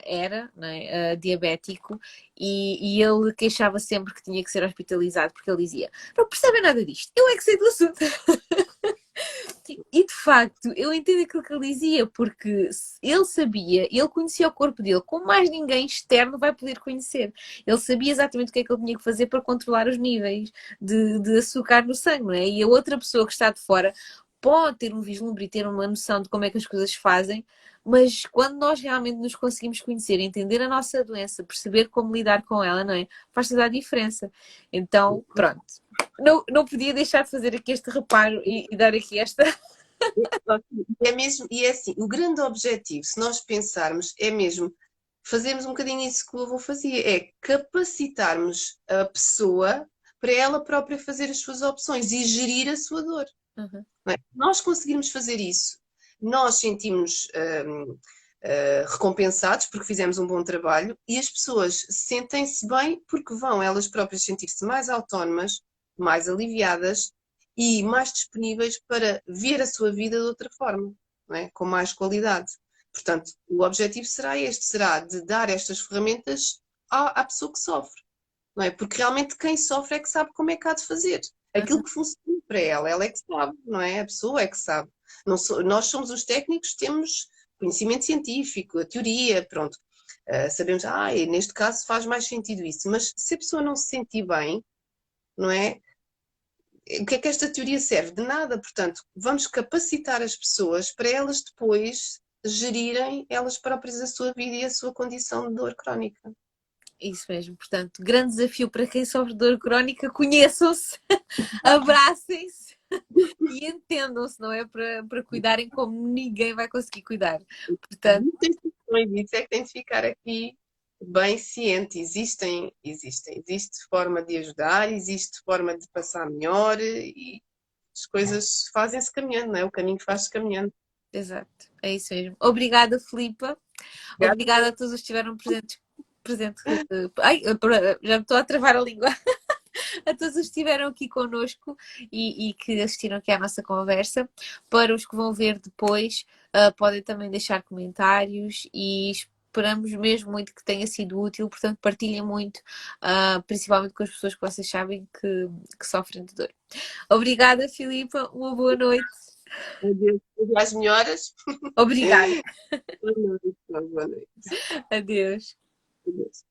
era, não é, diabético e ele queixava sempre que tinha que ser hospitalizado, porque ele dizia: não percebem nada disto, eu é que sei do assunto. E de facto, eu entendo aquilo que ele dizia, porque ele sabia, ele conhecia o corpo dele como mais ninguém externo vai poder conhecer. Ele sabia exatamente o que é que ele tinha que fazer para controlar os níveis de açúcar no sangue, não é? E a outra pessoa que está de fora pode ter um vislumbre e ter uma noção de como é que as coisas se fazem, mas quando nós realmente nos conseguimos conhecer, entender a nossa doença, perceber como lidar com ela, não é? Faz toda a diferença. Então, pronto. Não podia deixar de fazer aqui este reparo e dar aqui esta. É mesmo, e é assim, o grande objetivo, se nós pensarmos, é mesmo fazermos um bocadinho isso que o avô fazia, é capacitarmos a pessoa para ela própria fazer as suas opções e gerir a sua dor. Uhum. Não é? Nós conseguirmos fazer isso, nós sentimos recompensados porque fizemos um bom trabalho e as pessoas sentem-se bem porque vão elas próprias sentir-se mais autónomas, mais aliviadas e mais disponíveis para ver a sua vida de outra forma, não é? Com mais qualidade. Portanto, o objetivo será este, será de dar estas ferramentas à pessoa que sofre, não é? Porque realmente quem sofre é que sabe como é que há de fazer. Aquilo Uhum. que funciona para ela é que sabe, não é? A pessoa é que sabe. Nós somos os técnicos, temos conhecimento científico, a teoria, pronto. Sabemos, neste caso faz mais sentido isso. Mas se a pessoa não se sentir bem, não é? O que é que esta teoria serve? De nada. Portanto, vamos capacitar as pessoas para elas depois gerirem elas próprias a sua vida e a sua condição de dor crónica. Isso mesmo, portanto, grande desafio para quem sofre de dor crónica, conheçam-se, abracem-se e entendam-se, não é? Para cuidarem como ninguém vai conseguir cuidar. Portanto, Muitas questões, isso é que tem de ficar aqui bem ciente. Existe forma de ajudar, existe forma de passar melhor e as coisas fazem-se caminhando, não é? O caminho faz-se caminhando. exato, é isso mesmo. Obrigada, Filipa. Obrigada a todos os que estiveram presentes. Ai, já me estou a travar a língua. A todos os que estiveram aqui connosco e que assistiram aqui à nossa conversa. Para os que vão ver depois, podem também deixar comentários e esperamos mesmo muito que tenha sido útil. Portanto, partilhem muito, principalmente com as pessoas que vocês sabem que sofrem de dor. Obrigada, Filipa. Uma boa noite. Adeus. Às melhoras. Obrigada. Boa noite. Boa noite. Adeus. Adeus.